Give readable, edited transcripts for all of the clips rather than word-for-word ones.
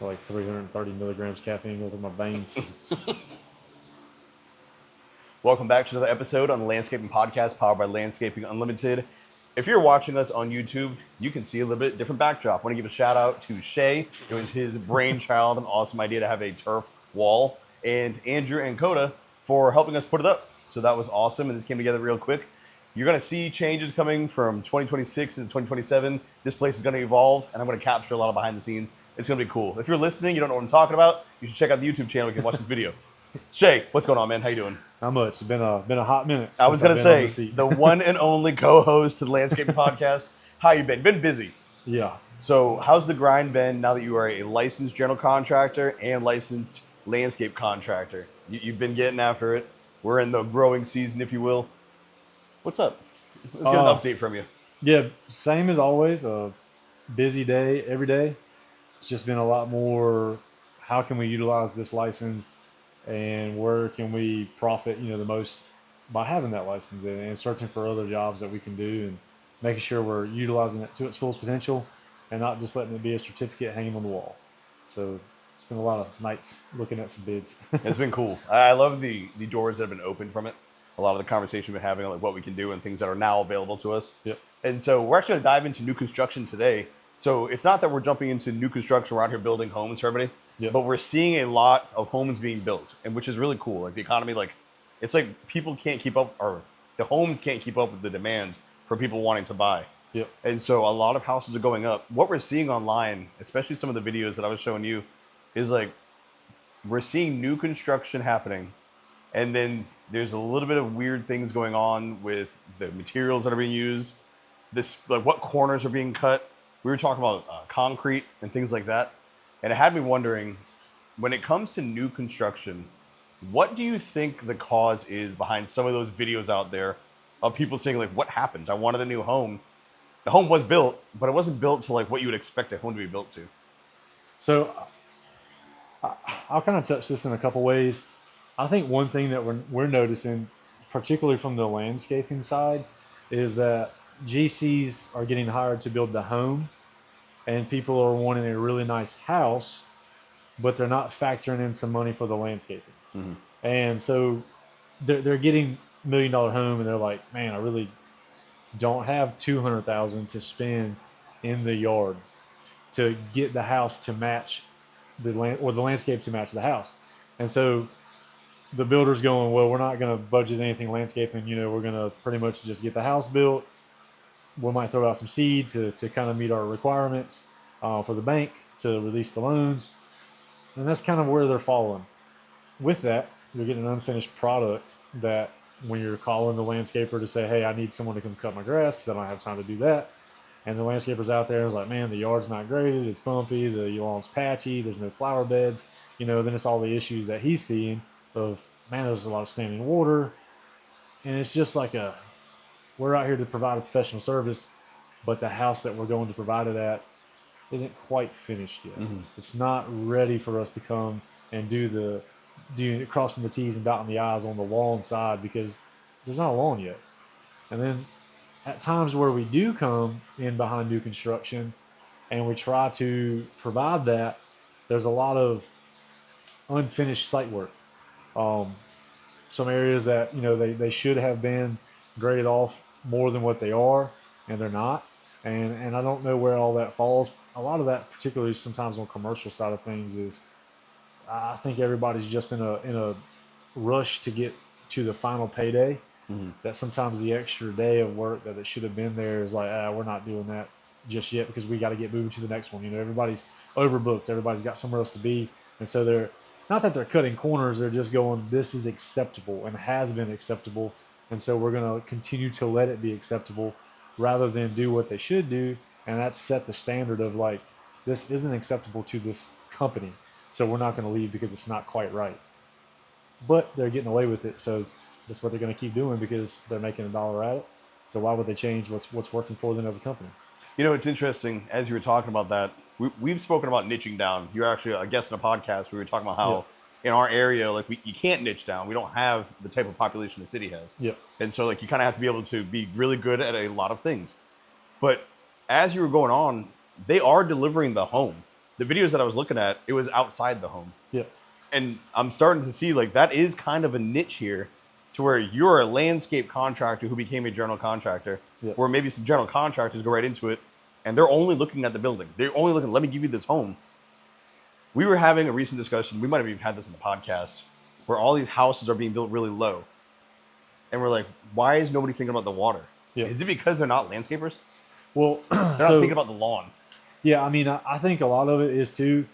like 330 milligrams caffeine going through my veins. Welcome back to another episode on the Landscaping Podcast, powered by Landscaping Unlimited. If you're watching us on YouTube, you can see a little bit different backdrop. I want to give a shout out to Shay. It was his brainchild, an awesome idea to have a turf wall, and Andrew and Coda for helping us put it up. So that was awesome, and this came together real quick. You're going to see changes coming from 2026 into 2027. This place is going to evolve, and I'm going to capture a lot of behind the scenes. It's going to be cool. If you're listening, you don't know what I'm talking about, you should check out the YouTube channel. You can watch this video. Shay, what's going on, man? How you doing? Not much. It's been a hot minute. I was going to say, the one and only co-host to the Landscaping Podcast. How you been? Been busy. Yeah. So how's the grind been now that you are a licensed general contractor and licensed landscape contractor? You've been getting after it. We're in the growing season, if you will. What's up? Let's get an update from you. Yeah, same as always. A busy day every day. It's just been a lot more, how can we utilize this license and where can we profit, the most by having that license, and searching for other jobs that we can do and making sure we're utilizing it to its fullest potential and not just letting it be a certificate hanging on the wall. So it's been a lot of nights looking at some bids. It's been cool. I love the doors that have been opened from it. A lot of the conversation we've been having on like what we can do and things that are now available to us. Yep. And so we're actually going to dive into new construction today. So it's not that we're jumping into new construction. We're out here building homes for everybody. Yep. But we're seeing a lot of homes being built, and which is really cool. Like the economy, it's like people can't keep up, or the homes can't keep up with the demand for people wanting to buy. Yep. And so a lot of houses are going up. What we're seeing online, especially some of the videos that I was showing you, is like we're seeing new construction happening, and then there's a little bit of weird things going on with the materials that are being used. This, like, what corners are being cut. We were talking about concrete and things like that. And it had me wondering, when it comes to new construction, what do you think the cause is behind some of those videos out there of people saying, like, what happened? I wanted a new home. The home was built, but it wasn't built to like what you would expect a home to be built to. So I'll kind of touch this in a couple ways. I think one thing that we're noticing, particularly from the landscaping side, is that GCs are getting hired to build the home, and people are wanting a really nice house, but they're not factoring in some money for the landscaping. Mm-hmm. And so they're getting $1 million home, and they're like, man, I really don't have $200,000 to spend in the yard to get the house to match the landscape to match the house. And so the builder's going, well, we're not going to budget anything landscaping. We're going to pretty much just get the house built. We might throw out some seed to kind of meet our requirements for the bank to release the loans. And that's kind of where they're falling. With that, you're getting an unfinished product that when you're calling the landscaper to say, hey, I need someone to come cut my grass because I don't have time to do that. And the landscaper's out there and is like, man, the yard's not graded, it's bumpy, the lawn's patchy, there's no flower beds. Then it's all the issues that he's seeing of, man, there's a lot of standing water. And it's just like we're out here to provide a professional service, but the house that we're going to provide it at isn't quite finished yet. Mm-hmm. It's not ready for us to come and do crossing the T's and dotting the I's on the lawn side because there's not a lawn yet. And then at times where we do come in behind new construction and we try to provide that, there's a lot of unfinished site work. Some areas that, they should have been graded off more than what they are, and they're not. And I don't know where all that falls. A lot of that, particularly sometimes on commercial side of things, is I think everybody's just in a rush to get to the final payday. Mm-hmm. That sometimes the extra day of work that it should have been there is like, we're not doing that just yet because we got to get moving to the next one. Everybody's overbooked. Everybody's got somewhere else to be. And so they're not that they're cutting corners. They're just going, this is acceptable and has been acceptable. And so we're going to continue to let it be acceptable rather than do what they should do. And that's set the standard of like, this isn't acceptable to this company. So we're not going to leave because it's not quite right. But they're getting away with it. So that's what they're going to keep doing because they're making a dollar at it. So why would they change what's working for them as a company? It's interesting. As you were talking about that, we've spoken about niching down. You're actually a guest in a podcast. We were talking about how in our area, like you can't niche down. We don't have the type of population the city has. Yeah. And so like you kind of have to be able to be really good at a lot of things. But as you were going on, they are delivering the home. the videos that I was looking at, it was outside the home. Yeah. And I'm starting to see like that is kind of a niche here to where you're a landscape contractor who became a general contractor, Yeah. where maybe some general contractors go right into it and they're only looking at the building. They're only looking, let me give you this home. We were having a recent discussion. We might have even had this in the podcast where all these houses are being built really low. And we're like, why is nobody thinking about the water? Yeah. Is it because they're not landscapers? Well, They're not thinking about the lawn. Yeah, I mean, I think a lot of it is too,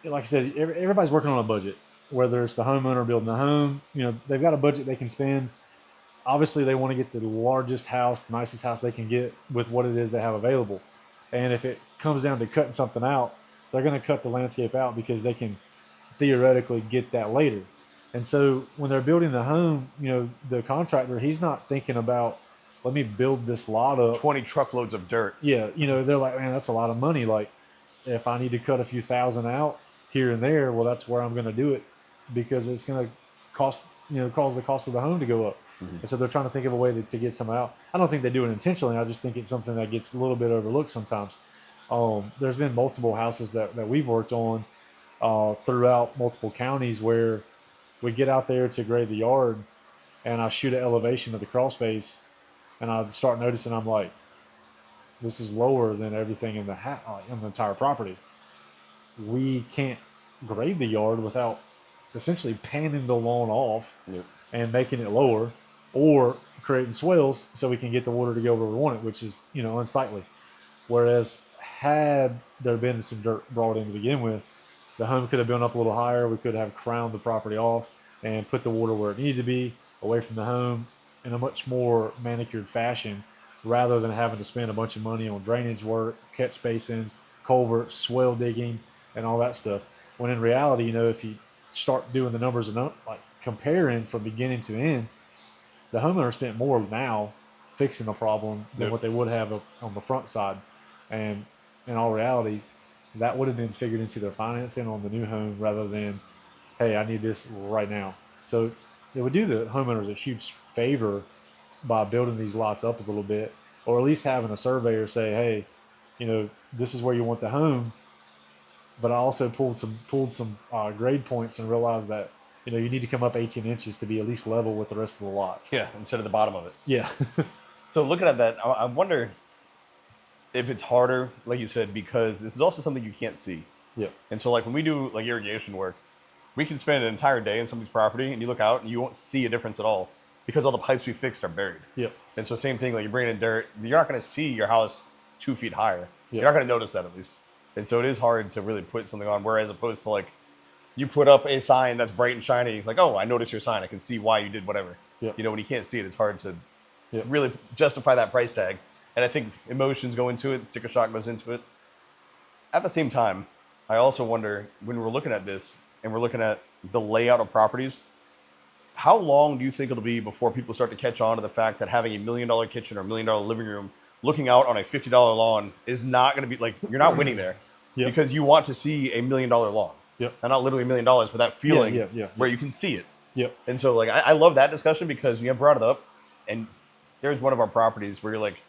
like I said, everybody's working on a budget. Whether it's the homeowner building a home, they've got a budget they can spend. Obviously, they want to get the largest house, the nicest house they can get with what it is they have available. And if it comes down to cutting something out, they're going to cut the landscape out because they can theoretically get that later. And so when they're building the home, the contractor, he's not thinking about, let me build this lot up. 20 truckloads of dirt. Yeah, they're like, man, that's a lot of money. Like, if I need to cut a few thousand out here and there, well, that's where I'm going to do it because it's going to cause the cost of the home to go up. Mm-hmm. And so they're trying to think of a way to get some out. I don't think they do it intentionally. I just think it's something that gets a little bit overlooked sometimes. There's been multiple houses that we've worked on throughout multiple counties where we get out there to grade the yard and I shoot an elevation of the crawl space and I start noticing, I'm like, this is lower than everything in the entire property. We can't grade the yard without essentially panning the lawn off and making it lower or creating swales so we can get the water to go where we want it, which is, unsightly. Whereas had there been some dirt brought in to begin with, the home could have been up a little higher. We could have crowned the property off and put the water where it needed to be, away from the home, in a much more manicured fashion, rather than having to spend a bunch of money on drainage work, catch basins, culverts, swale digging, and all that stuff. When in reality, if you start doing the numbers and like comparing from beginning to end, the homeowner spent more now fixing the problem than what they would have on the front side. And in all reality, that would have been figured into their financing on the new home rather than, hey, I need this right now. So it would do the homeowners a huge favor by building these lots up a little bit, or at least having a surveyor say, hey, this is where you want the home. But I also pulled some grade points and realized that, you need to come up 18 inches to be at least level with the rest of the lot. Yeah, instead of the bottom of it. Yeah. So looking at that, I wonder if it's harder, like you said, because this is also something you can't see. Yeah. And so like when we do like irrigation work, we can spend an entire day on somebody's property and you look out and you won't see a difference at all because all the pipes we fixed are buried. Yep. And so same thing, like you bring in dirt, you're not going to see your house 2 feet higher. Yep. You're not going to notice that at least. And so it is hard to really put something on, whereas opposed to like you put up a sign that's bright and shiny, like, oh, I noticed your sign. I can see why you did whatever. Yep. When you can't see it, it's hard to really justify that price tag. And I think emotions go into it, sticker shock goes into it. At the same time, I also wonder when we're looking at this and we're looking at the layout of properties, how long do you think it'll be before people start to catch on to the fact that having $1 million kitchen or $1 million living room looking out on a $50 lawn is not going to be like, you're not winning there because you want to see $1 million lawn. Yep. And not literally $1 million, but that feeling where you can see it. Yep. And so like, I love that discussion because you have brought it up and there's one of our properties where you're like,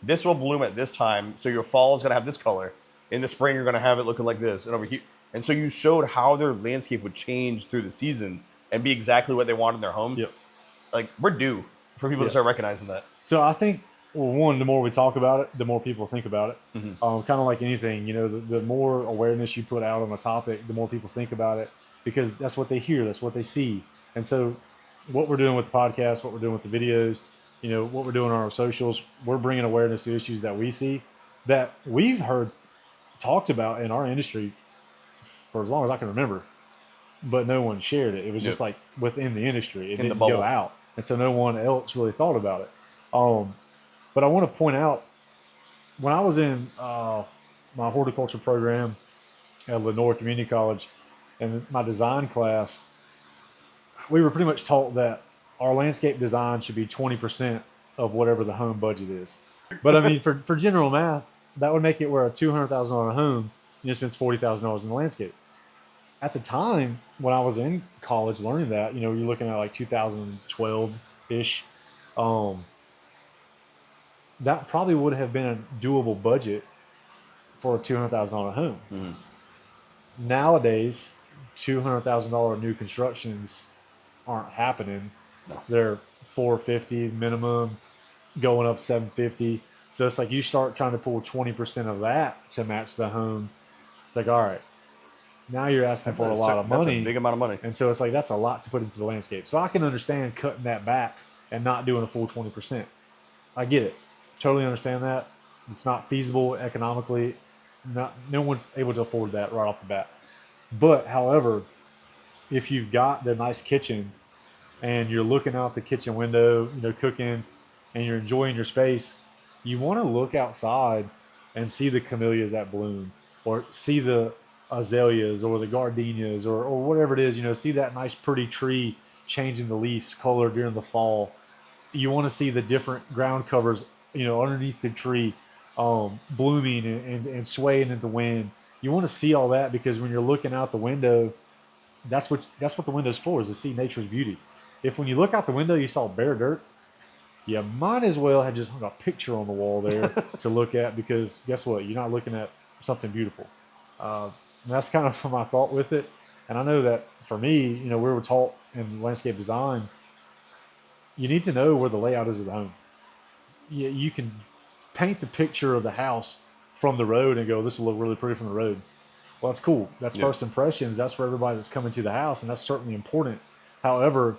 this will bloom at this time. So your fall is going to have this color. In the spring, you're going to have it looking like this. And over here. And so you showed how their landscape would change through the season and be exactly what they want in their home. Yep. Like we're due for people to start recognizing that. So I think, well, one, the more we talk about it, the more people think about it. Mm-hmm. Kind of like anything, the more awareness you put out on a topic, the more people think about it because that's what they hear, that's what they see. And so what we're doing with the podcast, what we're doing with the videos, what we're doing on our socials, we're bringing awareness to issues that we see that we've heard talked about in our industry for as long as I can remember, but no one shared it. It was just like within the industry. It didn't go out. And so no one else really thought about it. But I want to point out, when I was in my horticulture program at Lenore Community College and my design class, we were pretty much taught that our landscape design should be 20% of whatever the home budget is. But I mean, for general math, that would make it where a $200,000 home spends $40,000 in the landscape. At the time when I was in college learning that, you're looking at like 2012-ish, that probably would have been a doable budget for a $200,000 home. Mm-hmm. Nowadays, $200,000 new constructions aren't happening. No. They're 450 minimum, going up 750. So it's like you start trying to pull 20% of that to match the home. It's like, all right, now you're asking for a lot of That's a money. big amount of money. And so it's like, that's a lot to put into the landscape. So I can understand cutting that back and not doing a full 20%. I get it. Totally understand that. It's not feasible economically. No one's able to afford that right off the bat. But however, if you've got the nice kitchen and you're looking out the kitchen window, cooking, and you're enjoying your space, you want to look outside and see the camellias that bloom, or see the azaleas or the gardenias or whatever it is, see that nice pretty tree changing the leaf color during the fall. You want to see the different ground covers, underneath the tree, blooming and swaying in the wind. You want to see all that because when you're looking out the window, that's what the window's for, is to see nature's beauty. If when you look out the window you saw bare dirt, you might as well have just hung a picture on the wall there to look at, because guess what? You're not looking at something beautiful. And that's kind of my thought with it. And I know that for me, we were taught in landscape design, you need to know where the layout is of the home. You can paint the picture of the house from the road and go, this will look really pretty from the road. Well, that's cool. That's first impressions. That's for everybody that's coming to the house, and that's certainly important. However,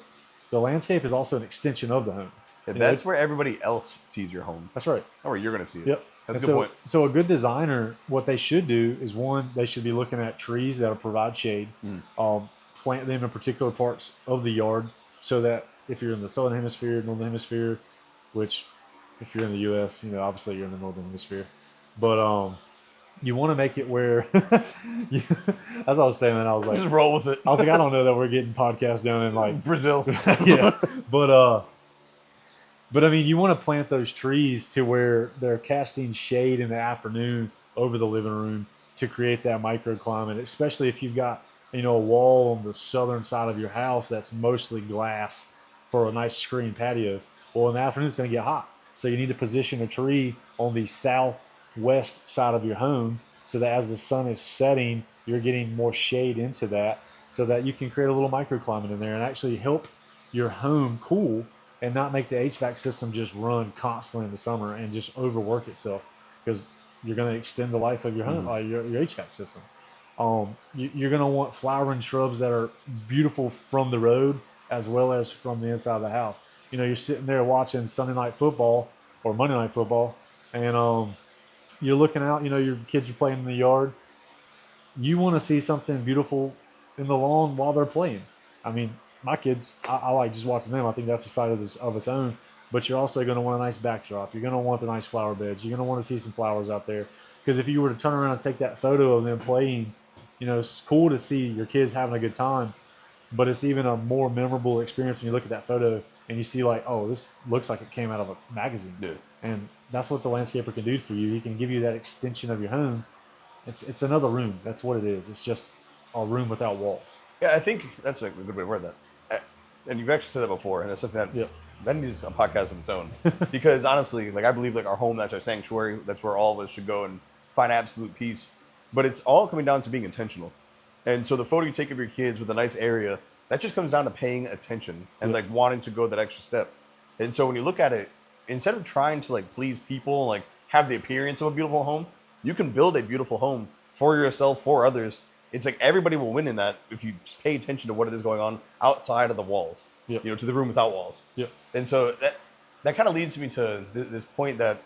the landscape is also an extension of the home. Yeah, that's where everybody else sees your home. That's right. Not where you're going to see it. Yep. That's a good point. So a good designer, what they should do is, one, they should be looking at trees that will provide shade. Plant them in particular parts of the yard, so that if you're in the southern hemisphere, northern hemisphere, which if you're in the U.S., obviously you're in the northern hemisphere, but you want to make it where as I was saying, and I was like, just roll with it. I was like, I don't know that we're getting podcasts down in like Brazil. Yeah, but I mean, you want to plant those trees to where they're casting shade in the afternoon over the living room to create that microclimate, especially if you've got, a wall on the southern side of your house that's mostly glass for a nice screen patio. Well, in the afternoon, it's going to get hot. So you need to position a tree on the southwest side of your home so that as the sun is setting, you're getting more shade into that, so that you can create a little microclimate in there and actually help your home cool and not make the HVAC system just run constantly in the summer and just overwork itself, because you're going to extend the life of your home, your HVAC system. You're going to want flowering shrubs that are beautiful from the road as well as from the inside of the house. You're sitting there watching Sunday night football or Monday night football, and you're looking out, your kids are playing in the yard. You want to see something beautiful in the lawn while they're playing. I mean, my kids, I like just watching them. I think that's a side of its own. But you're also going to want a nice backdrop. You're going to want the nice flower beds. You're going to want to see some flowers out there. Because if you were to turn around and take that photo of them playing, it's cool to see your kids having a good time. But it's even a more memorable experience when you look at that photo and you see like, oh, this looks like it came out of a magazine. Yeah. And that's what the landscaper can do for you. He can give you that extension of your home. It's another room. That's what it is. It's just a room without walls. Yeah, I think that's a good way to word that. And you've actually said that before, and that's something that needs a podcast of its own. Because honestly, like, I believe like our home, that's our sanctuary. That's where all of us should go and find absolute peace. But it's all coming down to being intentional. And so the photo you take of your kids with a nice area, that just comes down to paying attention and like wanting to go that extra step. And so when you look at it, instead of trying to like please people, like have the appearance of a beautiful home, you can build a beautiful home for yourself, for others. It's like everybody will win in that if you just pay attention to what it is going on outside of the walls, to the room without walls. And so that kind of leads me to this point that,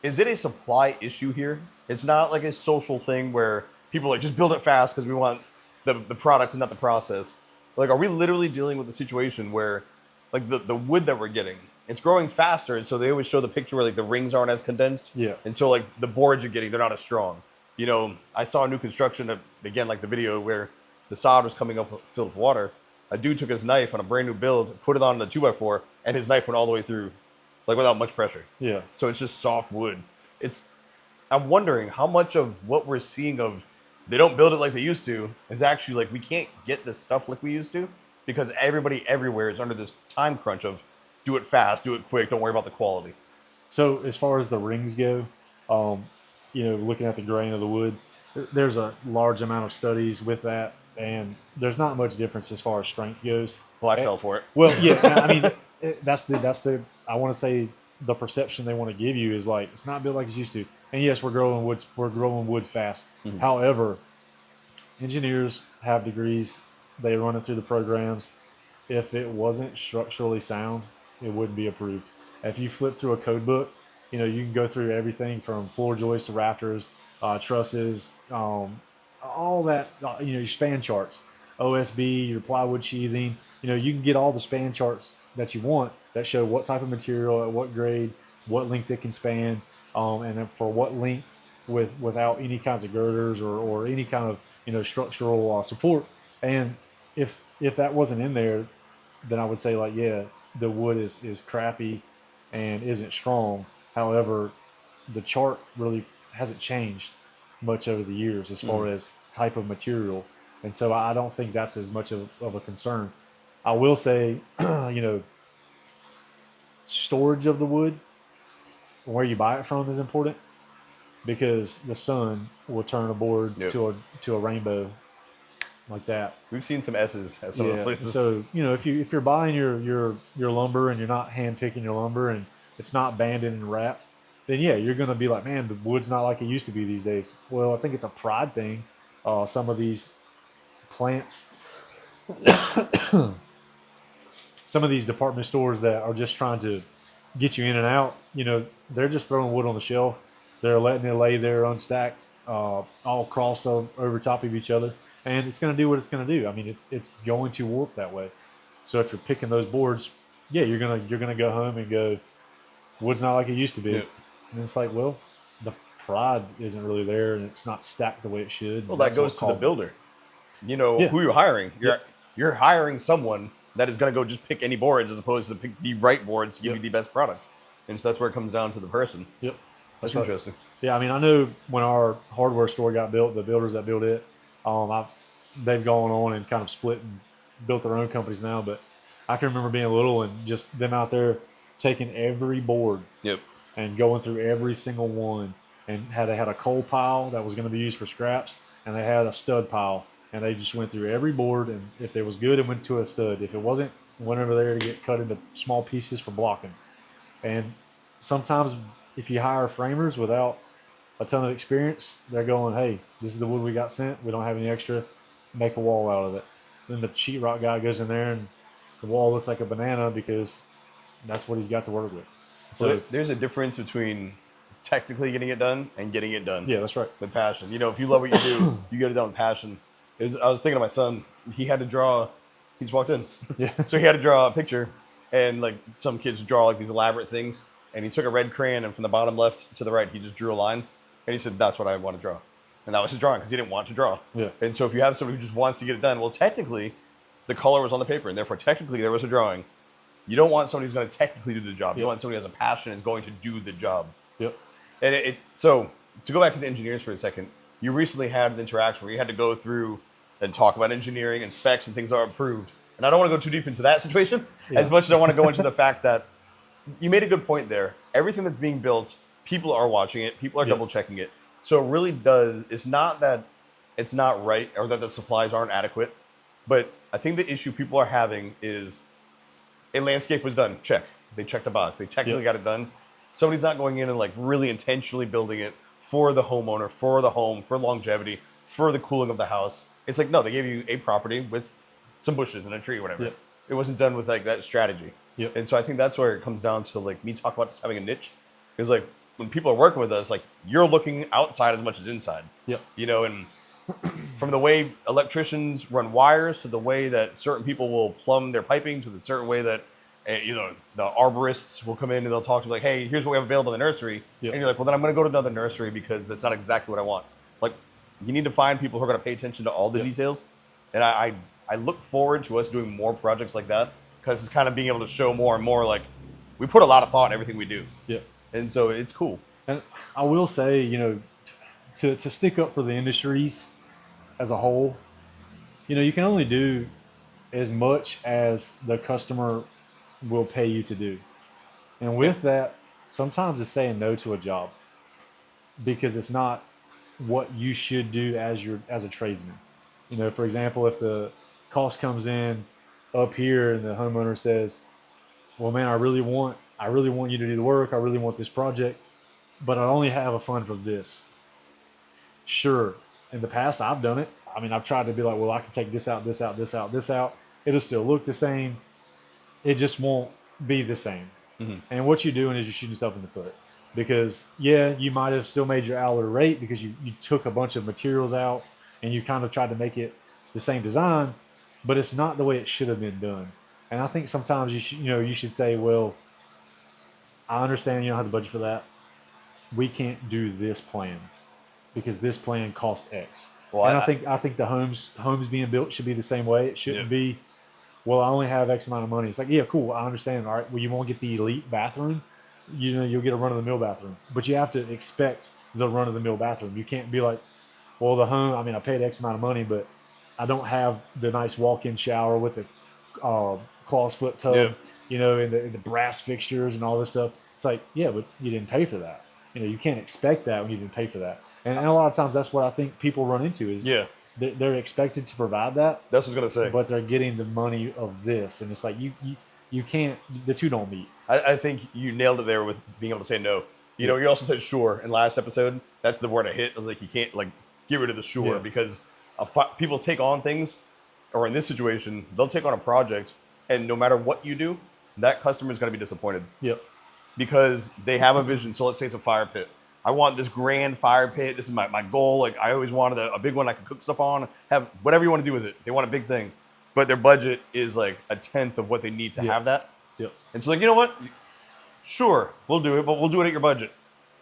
is it a supply issue here? It's not like a social thing where people like just build it fast because we want the product and not the process. Like, are we literally dealing with a situation where like the wood that we're getting, it's growing faster, and so they always show the picture where like the rings aren't as condensed. And so like the boards you're getting, they're not as strong. I saw a new construction, again, like the video where the sod was coming up filled with water. A dude took his knife on a brand new build, put it on a 2x4, and his knife went all the way through, like without much pressure. So it's just soft wood. I'm wondering how much of what we're seeing of they don't build it like they used to is actually like we can't get this stuff like we used to, because everybody everywhere is under this time crunch of do it fast, do it quick, don't worry about the quality. So as far as the rings go, looking at the grain of the wood, there's a large amount of studies with that, and there's not much difference as far as strength goes. Well, I Eh, fell for it. Well, yeah, I mean, that's the I want to say the perception they want to give you is like it's not built like it's used to. And yes, we're growing wood fast. Mhm. However, engineers have degrees. They run it through the programs. If it wasn't structurally sound, it wouldn't be approved. If you flip through a code book, you can go through everything from floor joists to rafters, trusses, all that. Your span charts, OSB, your plywood sheathing. You can get all the span charts that you want that show what type of material, at what grade, what length it can span, and then for what length without any kinds of girders or any kind of structural support. And if that wasn't in there, then I would say like, yeah, the wood is crappy and isn't strong. However, the chart really hasn't changed much over the years as far as type of material, and so I don't think that's as much of a concern. I will say, storage of the wood, where you buy it from, is important because the sun will turn a board Yep. to a rainbow like that. We've seen some S's at some of the Yeah. places. So if you're buying your lumber and you're not hand picking your lumber and it's not banded and wrapped, then yeah, you're gonna be like, man, the wood's not like it used to be these days. Well, I think it's a pride thing. Some of these plants, some of these department stores that are just trying to get you in and out, they're just throwing wood on the shelf. They're letting it lay there unstacked, all crossed over top of each other, and it's going to do what it's going to do. I mean, it's going to warp that way. So if you're picking those boards, yeah, you're gonna go home and go, wood's not like it used to be, Yep. and it's like, well, the pride isn't really there, and it's not stacked the way it should. Well, that That's what goes to the caused it. builder. You know Yeah. who you're hiring. Yep. You're hiring someone that is going to go just pick any boards as opposed to pick the right boards to give Yep. you the best product. And so that's where it comes down to the person. Yep. That's right. interesting. Yeah, I mean, I know when our hardware store got built, the builders that built it, they've gone on and kind of split and built their own companies now. But I can remember being little and just them out there taking every board Yep. and going through every single one, and they had a coal pile that was going to be used for scraps, and they had a stud pile, and they just went through every board, and if it was good, it went to a stud. If it wasn't, it went over there to get cut into small pieces for blocking. And sometimes if you hire framers without a ton of experience, they're going, hey, this is the wood we got sent. We don't have any extra. Make a wall out of it. Then the sheetrock guy goes in there and the wall looks like a banana because that's what he's got to work with. So there's a difference between technically getting it done and getting it done. Yeah, that's right. With passion. If you love what you do, you get it done with passion. I was thinking of my son. He had to draw. He just walked in. Yeah. So he had to draw a picture, and like some kids draw like these elaborate things. And he took a red crayon and from the bottom left to the right, he just drew a line. And he said, "That's what I want to draw." And that was his drawing because he didn't want to draw. Yeah. And so if you have somebody who just wants to get it done, well, technically, the color was on the paper, and therefore technically there was a drawing. You don't want somebody who's going to technically do the job. You Yep. want somebody who has a passion and is going to do the job. Yep. And so to go back to the engineers for a second, you recently had an interaction where you had to go through and talk about engineering and specs and things that are approved. And I don't want to go too deep into that situation as much as I want to go into the fact that you made a good point there. Everything that's being built, people are watching it, people are Yep. double checking it. So it really does, it's not that it's not right or that the supplies aren't adequate, but I think the issue people are having is a landscape was done, check. They checked a box, they technically Yep. got it done. Somebody's not going in and like really intentionally building it for the homeowner, for the home, for longevity, for the cooling of the house. It's like, no, they gave you a property with some bushes and a tree or whatever. Yep. It wasn't done with like that strategy. Yep. And so I think that's where it comes down to like me talking about just having a niche. Because like when people are working with us, like you're looking outside as much as inside. Yep. And from the way electricians run wires to the way that certain people will plumb their piping to the certain way that the arborists will come in and they'll talk to you like, hey, here's what we have available in the nursery. Yep. And you're like, well, then I'm going to go to another nursery because that's not exactly what I want. Like you need to find people who are going to pay attention to all the Yep. details. And I look forward to us doing more projects like that because it's kind of being able to show more and more like we put a lot of thought in everything we do. Yep. And so it's cool. And I will say, to stick up for the industries as a whole, you can only do as much as the customer will pay you to do. And with that, sometimes it's saying no to a job because it's not what you should do as a tradesman. You know, for example, if the cost comes in up here and the homeowner says, well, man, I really want you to do the work. I really want this project, but I only have a fund for this. Sure. In the past, I've done it. I mean, I've tried to be like, well, I can take this out, this out, this out, this out. It'll still look the same. It just won't be the same. Mm-hmm. And what you're doing is you're shooting yourself in the foot. Because, yeah, you might have still made your hourly rate because you took a bunch of materials out and you kind of tried to make it the same design, but it's not the way it should have been done. And I think sometimes you should say, well, I understand you don't have the budget for that. We can't do this plan because this plan cost X. Well, and I think the homes being built should be the same way. It shouldn't be, well, I only have X amount of money. It's like, yeah, cool, I understand. All right, well, you won't get the elite bathroom. You'll get a run-of-the-mill bathroom. But you have to expect the run-of-the-mill bathroom. You can't be like, well, the home, I mean, I paid X amount of money, but I don't have the nice walk-in shower with the claws foot tub, and the brass fixtures and all this stuff. It's like, yeah, but you didn't pay for that. You can't expect that when you didn't pay for that. And a lot of times that's what I think people run into is they're expected to provide that. That's what I was going to say. But they're getting the money of this. And it's like, you can't, the two don't meet. I think you nailed it there with being able to say no. You know, you also said sure in last episode. That's the word I hit. Like, you can't, like, get rid of the sure because people take on things, or in this situation, they'll take on a project, and no matter what you do, that customer is going to be disappointed. Yep. Because they have a vision. So let's say it's a fire pit. I want this grand fire pit. This is my goal. Like, I always wanted a big one I could cook stuff on, have whatever you want to do with it. They want a big thing. But their budget is like a tenth of what they need to have that. Yep. And so, like, you know what? Sure, we'll do it, but we'll do it at your budget.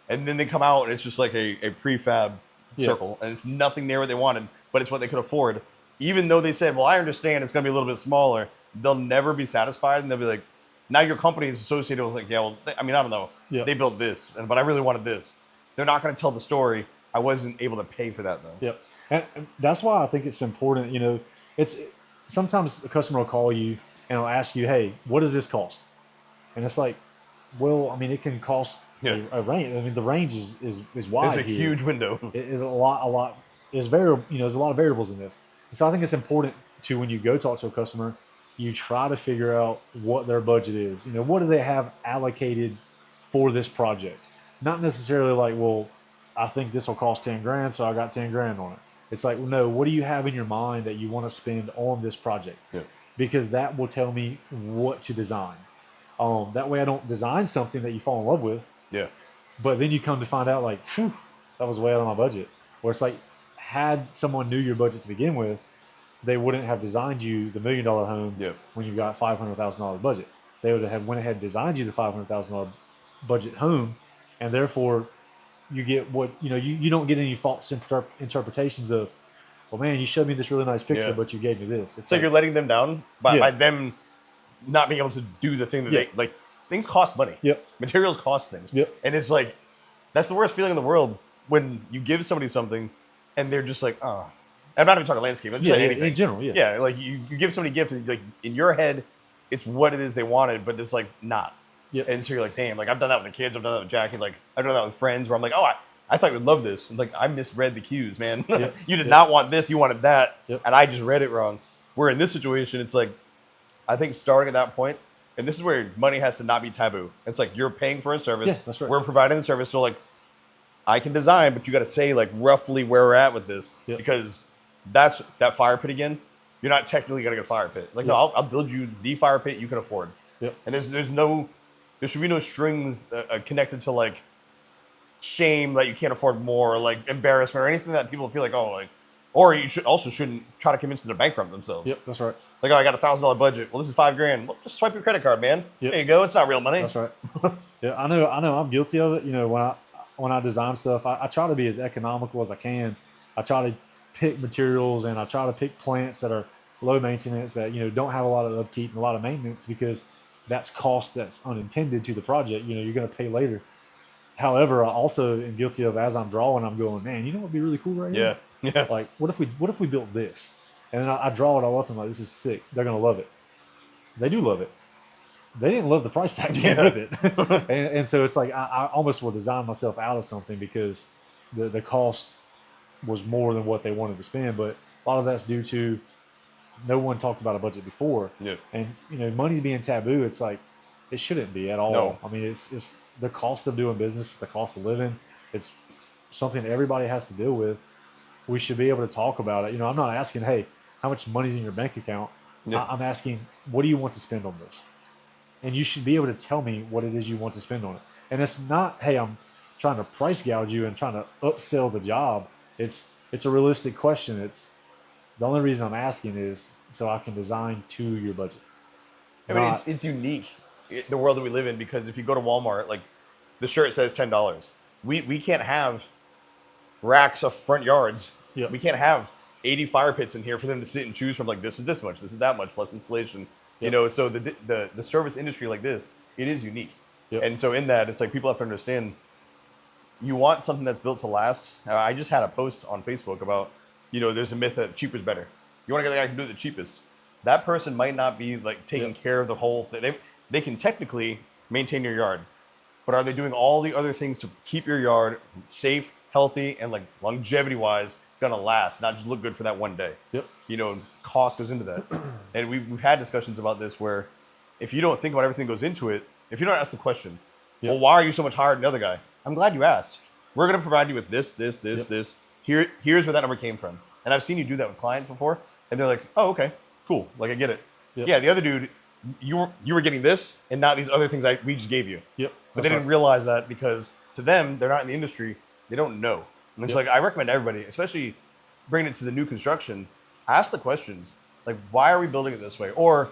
And then they come out and it's just like a prefab circle. And it's nothing near what they wanted, but it's what they could afford. Even though they said, well, I understand it's going to be a little bit smaller, they'll never be satisfied. And they'll be like, now your company is associated with, like, yeah, well, I don't know. They built this, but I really wanted this. They're not going to tell the story. I wasn't able to pay for that, though. Yep. And that's why I think it's important. It's sometimes a customer will call you and will ask you, hey, what does this cost? And it's like, well, I mean, it can cost a range. I mean, the range is wide. It's a huge window. It's a lot. There's there's a lot of variables in this. And so I think it's important to, when you go talk to a customer, you try to figure out what their budget is. What do they have allocated for this project? Not necessarily like, well, I think this will cost 10 grand, so I got 10 grand on it. It's like, well, no, what do you have in your mind that you want to spend on this project? Yeah. Because that will tell me what to design. That way I don't design something that you fall in love with. Yeah. But then you come to find out, like, phew, that was way out of my budget. Where it's like, had someone knew your budget to begin with, they wouldn't have designed you the $1 million home when you've got $500,000 budget. They would have went ahead and designed you the $500,000 budget home, and therefore you get what you don't get any false interpretations of, well, man, you showed me this really nice picture, but you gave me this. It's so like, you're letting them down by them not being able to do the thing that they like. Things cost money. Yep. Materials cost things. Yep. And it's like, that's the worst feeling in the world when you give somebody something and they're just like, oh. I'm not even talking landscape. I'm just saying anything. In general, yeah. Like you give somebody a gift, and like in your head, it's what it is they wanted, but it's like not. Yep. And so you're like, damn. Like, I've done that with the kids. I've done that with Jackie. Like, I've done that with friends where I'm like, oh, I thought you would love this. And like, I misread the cues, man. Yep. You did not want this. You wanted that, and I just read it wrong. Where in this situation, it's like, I think starting at that point, and this is where money has to not be taboo. It's like, you're paying for a service. Yeah, that's right. We're providing the service, so like, I can design, but you got to say like roughly where we're at with this, because that's that fire pit again. You're not technically gonna get a fire pit. Like, no, I'll build you the fire pit you can afford. Yep. And there should be no strings connected to like shame that you can't afford more, or like embarrassment, or anything that people feel like, oh, like, or you shouldn't try to convince them to bankrupt themselves. Yep, that's right. Like, oh, I got $1,000 budget. Well, this is $5,000. Well, just swipe your credit card, man. Yep. There you go. It's not real money. That's right. Yeah, I know. I'm guilty of it. When I design stuff, I try to be as economical as I can. I try to pick materials, and I try to pick plants that are low maintenance, that don't have a lot of upkeep and a lot of maintenance, because that's cost that's unintended to the project. You're going to pay later. However, I also am guilty of, as I'm drawing, I'm going, man, what would be really cool right here? Yeah. Like, what if we built this? And then I draw it all up and I'm like, this is sick. They're going to love it. They do love it. They didn't love the price tag with it. and so it's like, I almost will design myself out of something because the cost was more than what they wanted to spend. But a lot of that's due to no one talked about a budget before. Yeah. And, money being taboo, it's like, it shouldn't be at all. No. I mean, it's the cost of doing business, the cost of living. It's something everybody has to deal with. We should be able to talk about it. I'm not asking, hey, how much money's in your bank account? Yeah. I'm asking, what do you want to spend on this? And you should be able to tell me what it is you want to spend on it. And it's not, hey, I'm trying to price gouge you and trying to upsell the job. It's a realistic question. It's the only reason I'm asking is so I can design to your budget. I mean, it's unique, the world that we live in, because if you go to Walmart, like the shirt says $10. We can't have racks of front yards. Yep. We can't have 80 fire pits in here for them to sit and choose from. Like, this is this much, this is that much, plus installation. Yep. So the service industry like this, it is unique. Yep. And so in that, it's like people have to understand, you want something that's built to last. I just had a post on Facebook about, there's a myth that cheaper is better. You want to get the guy who can do it the cheapest. That person might not be like taking care of the whole thing. They can technically maintain your yard, but are they doing all the other things to keep your yard safe, healthy, and like longevity wise gonna last, not just look good for that one day? Yep. Cost goes into that. And we've had discussions about this where if you don't think about everything that goes into it, if you don't ask the question, well, why are you so much higher than the other guy? I'm glad you asked. We're gonna provide you with this. Here's where that number came from. And I've seen you do that with clients before, and they're like, oh, okay, cool. Like, I get it. Yep. Yeah, the other dude, you were getting this and not these other things we just gave you. Yep. But they didn't realize that because to them, they're not in the industry. They don't know. And it's like, I recommend everybody, especially bringing it to the new construction, ask the questions. Like, why are we building it this way? Or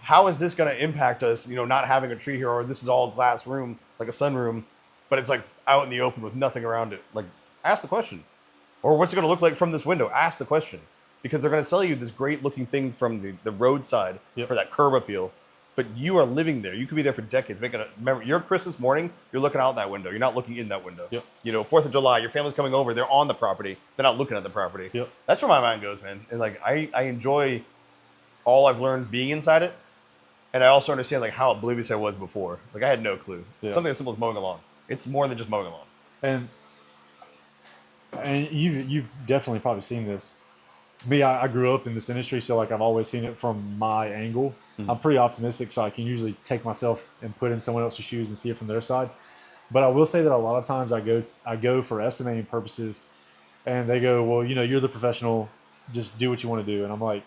how is this going to impact us, not having a tree here, or this is all glass room, like a sunroom, but it's like out in the open with nothing around it. Like, ask the question. Or what's it going to look like from this window? Ask the question. Because they're going to sell you this great looking thing from the roadside for that curb appeal. But you are living there. You could be there for decades. Remember, your Christmas morning, you're looking out that window. You're not looking in that window. Yep. 4th of July, your family's coming over. They're on the property. They're not looking at the property. Yep. That's where my mind goes, man. And like, I enjoy all I've learned being inside it. And I also understand like how oblivious I was before. Like, I had no clue. Yeah. Something as simple as mowing a lawn. It's more than just mowing a lawn. And you've definitely probably seen this. Me, I grew up in this industry, so like I've always seen it from my angle. Mm-hmm. I'm pretty optimistic, so I can usually take myself and put in someone else's shoes and see it from their side. But I will say that a lot of times I go for estimating purposes, and they go, well, you're the professional, just do what you want to do. And I'm like,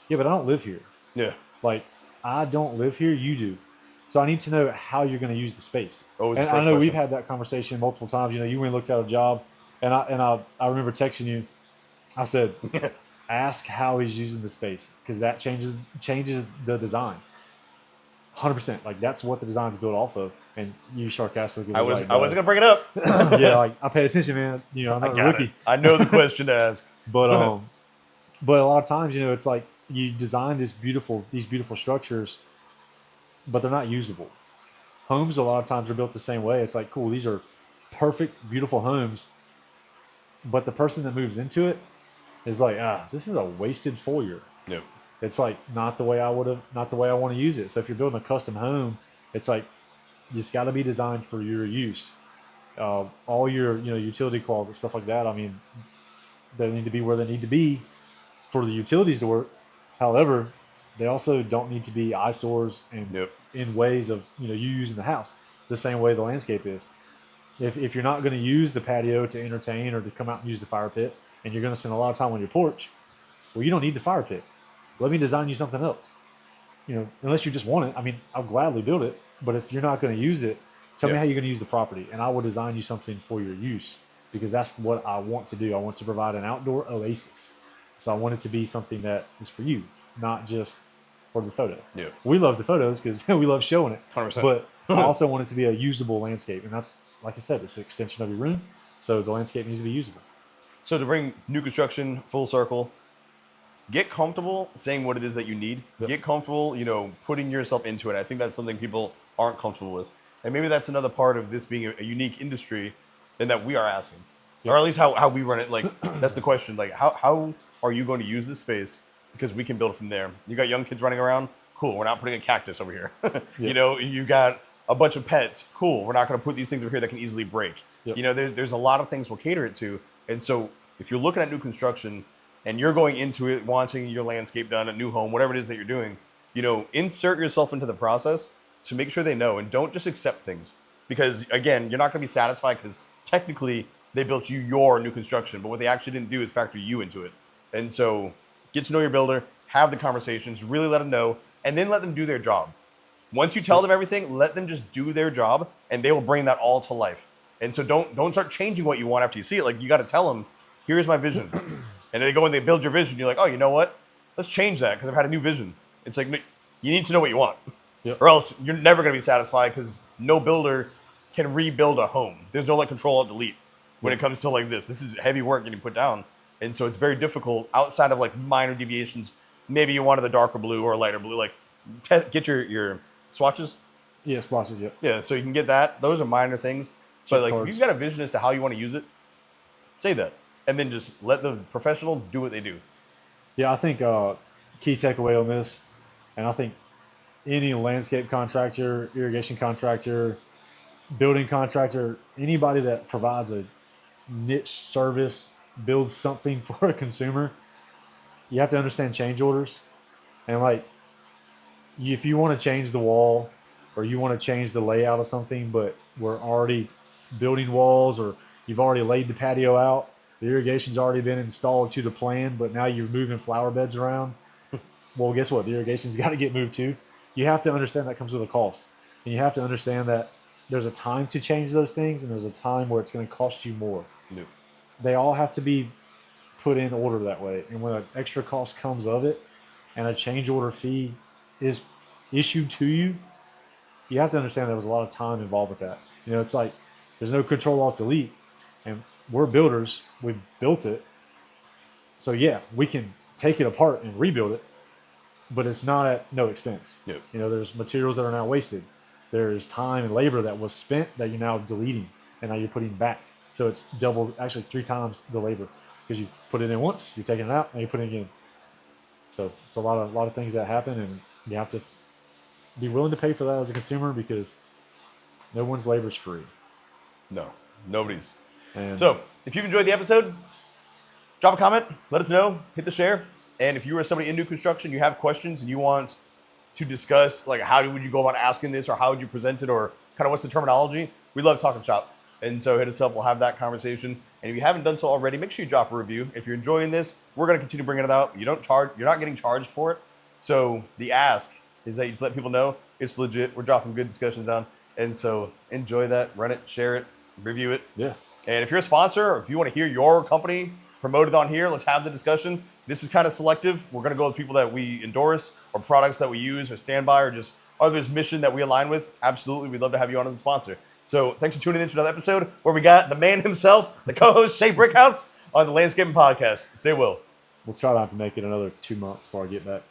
yeah, but I don't live here. Yeah. Like, I don't live here, you do. So I need to know how you're going to use the space. Always and the first I know question. we've had that conversation multiple times. You went and looked at a job, and I remember texting you. I said, ask how he's using the space, because that changes the design. 100%. Like, that's what the design's built off of. And you sarcastically I wasn't gonna bring it up. Yeah, like, I pay attention, man. I'm not a rookie. I know the question to ask. But a lot of times, it's like you design these beautiful structures, but they're not usable. Homes a lot of times are built the same way. It's like, cool, these are perfect, beautiful homes, but the person that moves into it is like, this is a wasted foyer. Yep. It's like not the way I want to use it. So if you're building a custom home, it's like it's got to be designed for your use. All your utility closets, stuff like that. I mean, they need to be where they need to be for the utilities to work. However, they also don't need to be eyesores and in ways of you using the house the same way the landscape is. If you're not going to use the patio to entertain or to come out and use the fire pit, and you're going to spend a lot of time on your porch, well, you don't need the fire pit. Let me design you something else. Unless you just want it. I mean, I'll gladly build it, but if you're not going to use it, tell me how you're going to use the property, and I will design you something for your use, because that's what I want to do. I want to provide an outdoor oasis. So I want it to be something that is for you, not just for the photo. Yeah. We love the photos because we love showing it. 100%. But I also want it to be a usable landscape, and that's, like I said, it's an extension of your room, so the landscape needs to be usable. So to bring new construction full circle, get comfortable saying what it is that you need. Yep. Get comfortable, putting yourself into it. I think that's something people aren't comfortable with. And maybe that's another part of this being a unique industry and that we are asking. Yep. Or at least how we run it. Like, that's the question. Like, how are you going to use this space? Because we can build from there. You got young kids running around? Cool. We're not putting a cactus over here. Yep. You got a bunch of pets? Cool. We're not going to put these things over here that can easily break. Yep. There's a lot of things we'll cater it to. And so if you're looking at new construction and you're going into it wanting your landscape done, a new home, whatever it is that you're doing, insert yourself into the process to make sure they know, and don't just accept things. Because again, you're not going to be satisfied because technically they built you your new construction, but what they actually didn't do is factor you into it. And so get to know your builder, have the conversations, really let them know, and then let them do their job. Once you tell them everything, let them just do their job, and they will bring that all to life. And so don't start changing what you want after you see it. Like, you got to tell them, here's my vision. And they go and they build your vision. You're like, oh, you know what? Let's change that because I've had a new vision. It's like, you need to know what you want. Yep. Or else you're never going to be satisfied, because no builder can rebuild a home. There's no control alt delete when it comes to this. This is heavy work getting put down. And so it's very difficult outside of minor deviations. Maybe you wanted the darker blue or a lighter blue. Get your swatches. Yeah, swatches. Yep. Yeah, so you can get that. Those are minor things. But if cards. you've got a vision as to how you want to use it, say that. And then just let the professional do what they do. Yeah, I think key takeaway on this, and I think any landscape contractor, irrigation contractor, building contractor, anybody that provides a niche service, builds something for a consumer, you have to understand change orders. And if you want to change the wall or you want to change the layout of something, but we're already building walls, or you've already laid the patio out, the irrigation's already been installed to the plan, but now you're moving flower beds around. Well, guess what? The irrigation's got to get moved too. You have to understand that comes with a cost. And you have to understand that there's a time to change those things, and there's a time where it's going to cost you more. No. They all have to be put in order that way. And when an extra cost comes of it and a change order fee is issued to you, you have to understand there was a lot of time involved with that. It's like there's no control alt delete, and we're builders. We built it. So yeah, we can take it apart and rebuild it, but it's not at no expense. Yep. There's materials that are now wasted. There's time and labor that was spent that you're now deleting, and now you're putting back. So it's double, actually 3 times the labor, because you put it in once, you're taking it out, and you put it in again. So it's a lot of things that happen, and you have to be willing to pay for that as a consumer, because no one's labor is free. No, nobody's. And so if you've enjoyed the episode, drop a comment, let us know, hit the share. And if you are somebody in new construction, you have questions and you want to discuss, how would you go about asking this, or how would you present it, or kind of what's the terminology, we love talking shop. And so hit us up, we'll have that conversation. And if you haven't done so already, make sure you drop a review. If you're enjoying this, we're going to continue bringing it out. You're not getting charged for it. So the ask is that you just let people know it's legit. We're dropping good discussions down. And so enjoy that, run it, share it, review it. yeah, And if you're a sponsor, or if you want to hear your company promoted on here, let's have the discussion. This is kind of selective. We're going to go with people that we endorse, or products that we use or stand by, or just others' mission that we align with. Absolutely, we'd love to have you on as a sponsor. So thanks for tuning in to another episode where we got the man himself, the co-host, Shay Brickhouse, on the Landscaping Podcast. Stay well. we'll try not to make it another 2 months before I get back.